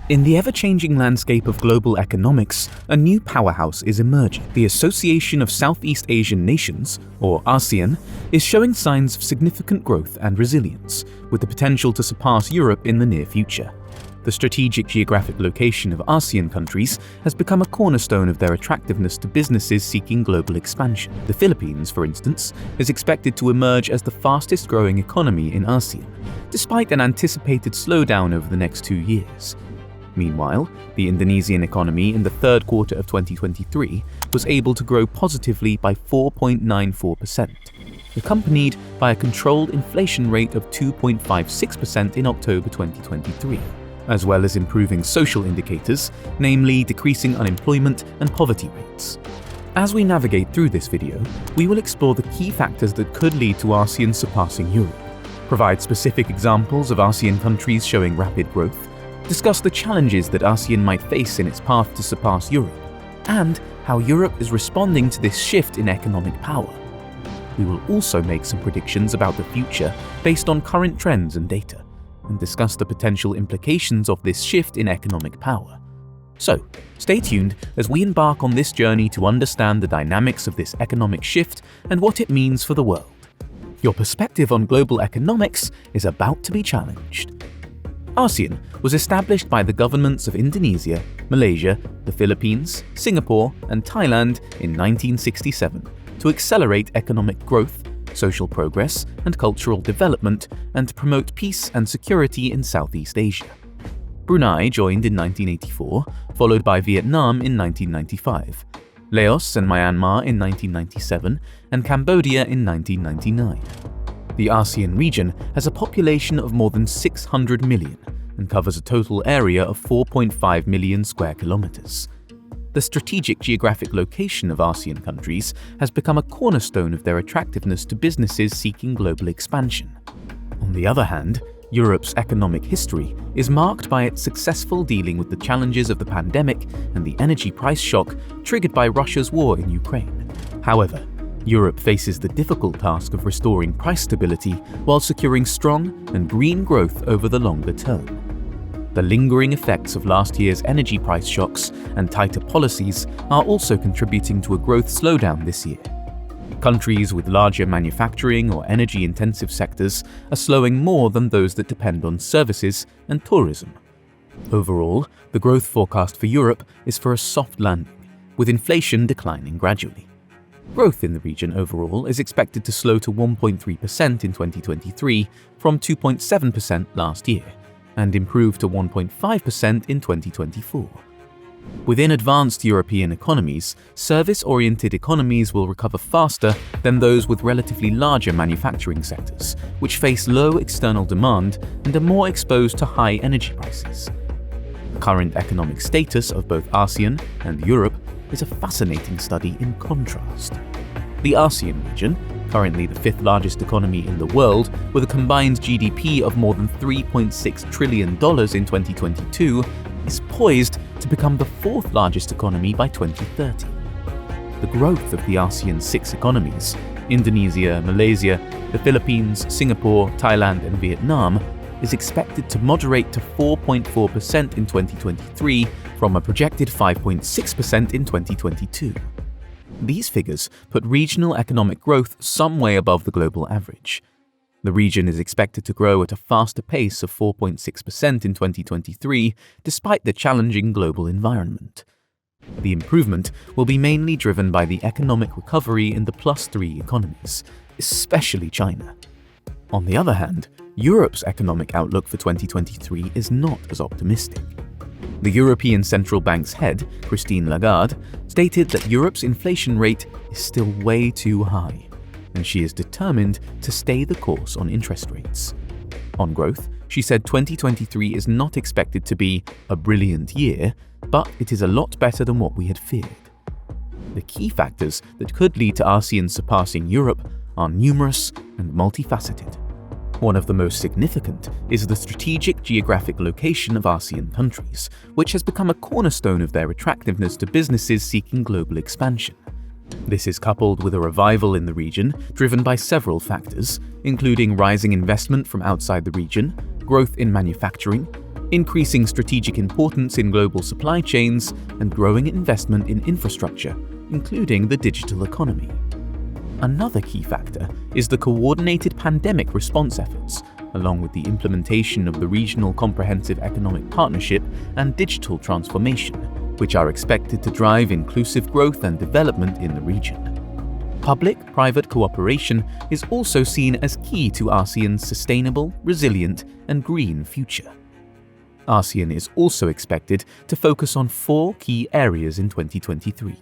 In the ever-changing landscape of global economics, a new powerhouse is emerging. The Association of Southeast Asian Nations, or ASEAN, is showing signs of significant growth and resilience, with the potential to surpass Europe in the near future. The strategic geographic location of ASEAN countries has become a cornerstone of their attractiveness to businesses seeking global expansion. The Philippines, for instance, is expected to emerge as the fastest-growing economy in ASEAN, despite an anticipated slowdown over the next 2 years. Meanwhile, the Indonesian economy in the third quarter of 2023 was able to grow positively by 4.94%, accompanied by a controlled inflation rate of 2.56% in October 2023, as well as improving social indicators, namely decreasing unemployment and poverty rates. As we navigate through this video, we will explore the key factors that could lead to ASEAN surpassing Europe, provide specific examples of ASEAN countries showing rapid growth, discuss the challenges that ASEAN might face in its path to surpass Europe, and how Europe is responding to this shift in economic power. We will also make some predictions about the future based on current trends and data, and discuss the potential implications of this shift in economic power. So, stay tuned as we embark on this journey to understand the dynamics of this economic shift and what it means for the world. Your perspective on global economics is about to be challenged. ASEAN was established by the governments of Indonesia, Malaysia, the Philippines, Singapore, and Thailand in 1967 to accelerate economic growth, social progress, and cultural development, and to promote peace and security in Southeast Asia. Brunei joined in 1984, followed by Vietnam in 1995, Laos and Myanmar in 1997, and Cambodia in 1999. The ASEAN region has a population of more than 600 million and covers a total area of 4.5 million square kilometers. The strategic geographic location of ASEAN countries has become a cornerstone of their attractiveness to businesses seeking global expansion. On the other hand, Europe's economic history is marked by its successful dealing with the challenges of the pandemic and the energy price shock triggered by Russia's war in Ukraine. However, Europe faces the difficult task of restoring price stability while securing strong and green growth over the longer term. The lingering effects of last year's energy price shocks and tighter policies are also contributing to a growth slowdown this year. Countries with larger manufacturing or energy-intensive sectors are slowing more than those that depend on services and tourism. Overall, the growth forecast for Europe is for a soft landing, with inflation declining gradually. Growth in the region overall is expected to slow to 1.3% in 2023 from 2.7% last year, and improve to 1.5% in 2024. Within advanced European economies, service-oriented economies will recover faster than those with relatively larger manufacturing sectors, which face low external demand and are more exposed to high energy prices. The current economic status of both ASEAN and Europe is a fascinating study in contrast. The ASEAN region, currently the fifth largest economy in the world with a combined GDP of more than $3.6 trillion in 2022, is poised to become the fourth largest economy by 2030. The growth of the ASEAN's 6 economies, Indonesia, Malaysia, the Philippines, Singapore, Thailand, and Vietnam, is expected to moderate to 4.4% in 2023 from a projected 5.6% in 2022. These figures put regional economic growth some way above the global average. The region is expected to grow at a faster pace of 4.6% in 2023, despite the challenging global environment. The improvement will be mainly driven by the economic recovery in the +3 economies, especially China. On the other hand, Europe's economic outlook for 2023 is not as optimistic. The European Central Bank's head, Christine Lagarde, stated that Europe's inflation rate is still way too high, and she is determined to stay the course on interest rates. On growth, she said 2023 is not expected to be a brilliant year, but it is a lot better than what we had feared. The key factors that could lead to ASEAN surpassing Europe are numerous and multifaceted. One of the most significant is the strategic geographic location of ASEAN countries, which has become a cornerstone of their attractiveness to businesses seeking global expansion. This is coupled with a revival in the region driven by several factors, including rising investment from outside the region, growth in manufacturing, increasing strategic importance in global supply chains, and growing investment in infrastructure, including the digital economy. Another key factor is the coordinated pandemic response efforts, along with the implementation of the Regional Comprehensive Economic Partnership and digital transformation, which are expected to drive inclusive growth and development in the region. Public-private cooperation is also seen as key to ASEAN's sustainable, resilient, and green future. ASEAN is also expected to focus on 4 key areas in 2023: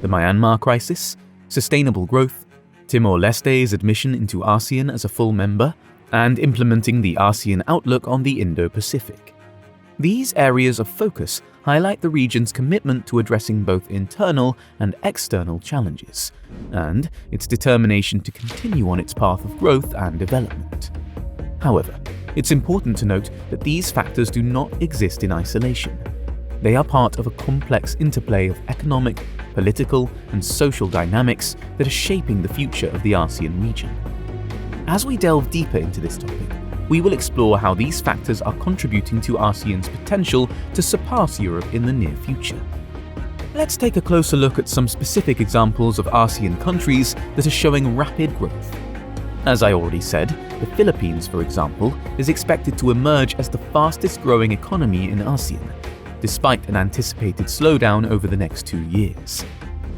the Myanmar crisis, sustainable growth, Timor-Leste's admission into ASEAN as a full member, and implementing the ASEAN Outlook on the Indo-Pacific. These areas of focus highlight the region's commitment to addressing both internal and external challenges, and its determination to continue on its path of growth and development. However, it's important to note that these factors do not exist in isolation. They are part of a complex interplay of economic, political, and social dynamics that are shaping the future of the ASEAN region. As we delve deeper into this topic, we will explore how these factors are contributing to ASEAN's potential to surpass Europe in the near future. Let's take a closer look at some specific examples of ASEAN countries that are showing rapid growth. As I already said, the Philippines, for example, is expected to emerge as the fastest-growing economy in ASEAN, despite an anticipated slowdown over the next 2 years.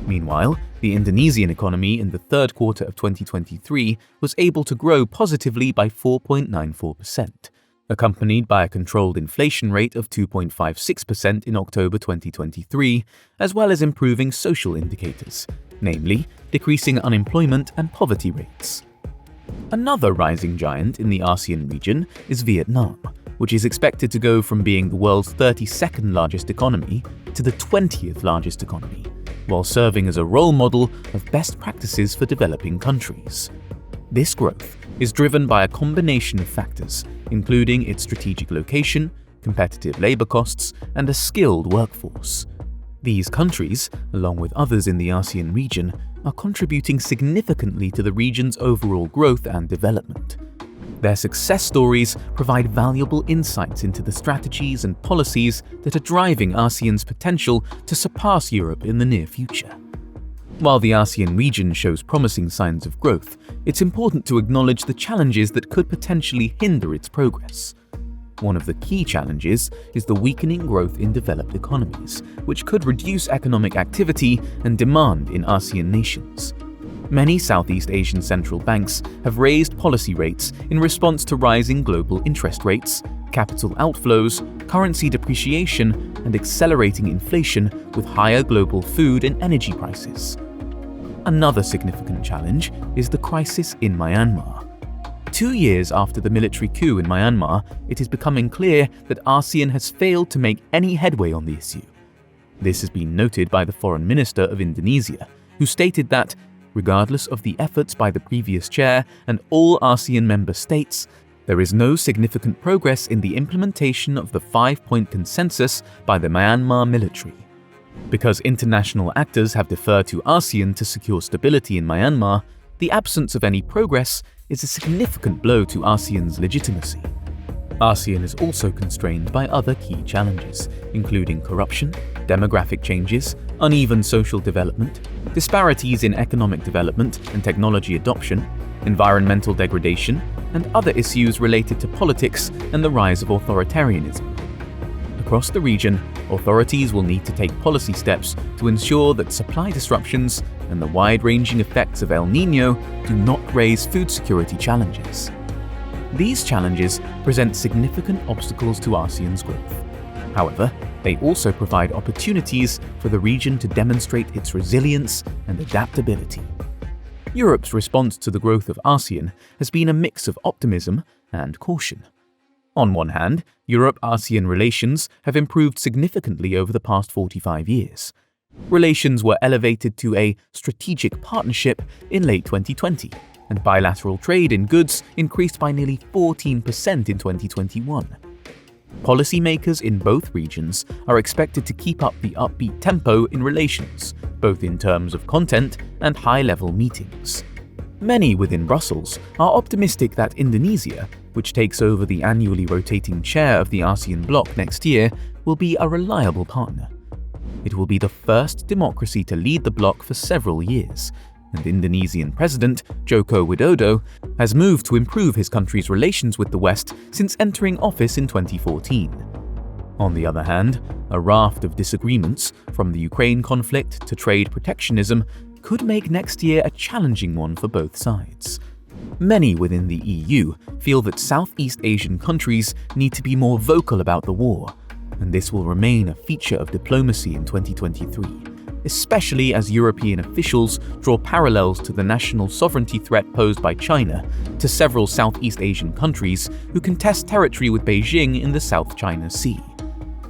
Meanwhile, the Indonesian economy in the third quarter of 2023 was able to grow positively by 4.94%, accompanied by a controlled inflation rate of 2.56% in October 2023, as well as improving social indicators, namely decreasing unemployment and poverty rates. Another rising giant in the ASEAN region is Vietnam, which is expected to go from being the world's 32nd largest economy to the 20th largest economy, while serving as a role model of best practices for developing countries. This growth is driven by a combination of factors, including its strategic location, competitive labor costs, and a skilled workforce. These countries, along with others in the ASEAN region, are contributing significantly to the region's overall growth and development. Their success stories provide valuable insights into the strategies and policies that are driving ASEAN's potential to surpass Europe in the near future. While the ASEAN region shows promising signs of growth, it's important to acknowledge the challenges that could potentially hinder its progress. One of the key challenges is the weakening growth in developed economies, which could reduce economic activity and demand in ASEAN nations. Many Southeast Asian central banks have raised policy rates in response to rising global interest rates, capital outflows, currency depreciation, and accelerating inflation with higher global food and energy prices. Another significant challenge is the crisis in Myanmar. 2 years after the military coup in Myanmar, it is becoming clear that ASEAN has failed to make any headway on the issue. This has been noted by the Foreign Minister of Indonesia, who stated that, regardless of the efforts by the previous chair and all ASEAN member states, there is no significant progress in the implementation of the 5-point consensus by the Myanmar military. Because international actors have deferred to ASEAN to secure stability in Myanmar, the absence of any progress is a significant blow to ASEAN's legitimacy. ASEAN is also constrained by other key challenges, including corruption, demographic changes, uneven social development, disparities in economic development and technology adoption, environmental degradation, and other issues related to politics and the rise of authoritarianism. Across the region, authorities will need to take policy steps to ensure that supply disruptions and the wide-ranging effects of El Niño do not raise food security challenges. These challenges present significant obstacles to ASEAN's growth. However, they also provide opportunities for the region to demonstrate its resilience and adaptability. Europe's response to the growth of ASEAN has been a mix of optimism and caution. On one hand, Europe-ASEAN relations have improved significantly over the past 45 years. Relations were elevated to a strategic partnership in late 2020, and bilateral trade in goods increased by nearly 14% in 2021. Policymakers in both regions are expected to keep up the upbeat tempo in relations, both in terms of content and high-level meetings. Many within Brussels are optimistic that Indonesia, which takes over the annually rotating chair of the ASEAN bloc next year, will be a reliable partner. It will be the first democracy to lead the bloc for several years, and Indonesian President Joko Widodo has moved to improve his country's relations with the West since entering office in 2014. On the other hand, a raft of disagreements, from the Ukraine conflict to trade protectionism, could make next year a challenging one for both sides. Many within the EU feel that Southeast Asian countries need to be more vocal about the war, and this will remain a feature of diplomacy in 2023, especially as European officials draw parallels to the national sovereignty threat posed by China to several Southeast Asian countries who contest territory with Beijing in the South China Sea.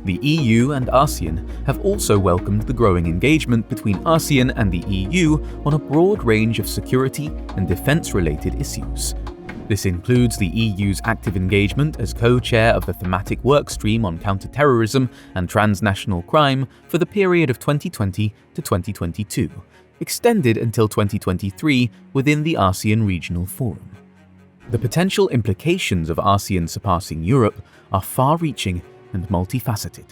The EU and ASEAN have also welcomed the growing engagement between ASEAN and the EU on a broad range of security and defense-related issues. This includes the EU's active engagement as co-chair of the thematic workstream on counter-terrorism and transnational crime for the period of 2020 to 2022, extended until 2023 within the ASEAN Regional Forum. The potential implications of ASEAN surpassing Europe are far-reaching and multifaceted.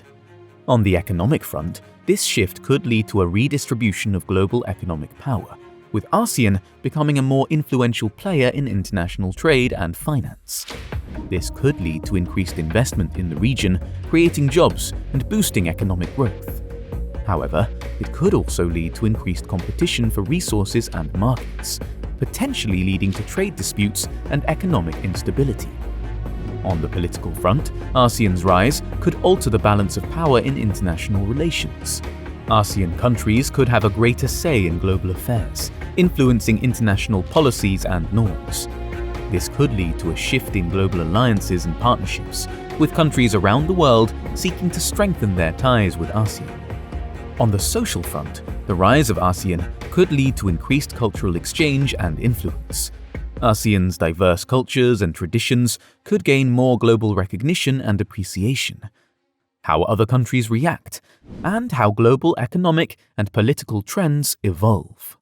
On the economic front, this shift could lead to a redistribution of global economic power, with ASEAN becoming a more influential player in international trade and finance. This could lead to increased investment in the region, creating jobs and boosting economic growth. However, it could also lead to increased competition for resources and markets, potentially leading to trade disputes and economic instability. On the political front, ASEAN's rise could alter the balance of power in international relations. ASEAN countries could have a greater say in global affairs, influencing international policies and norms. This could lead to a shift in global alliances and partnerships, with countries around the world seeking to strengthen their ties with ASEAN. On the social front, the rise of ASEAN could lead to increased cultural exchange and influence. ASEAN's diverse cultures and traditions could gain more global recognition and appreciation. How other countries react, and how global economic and political trends evolve.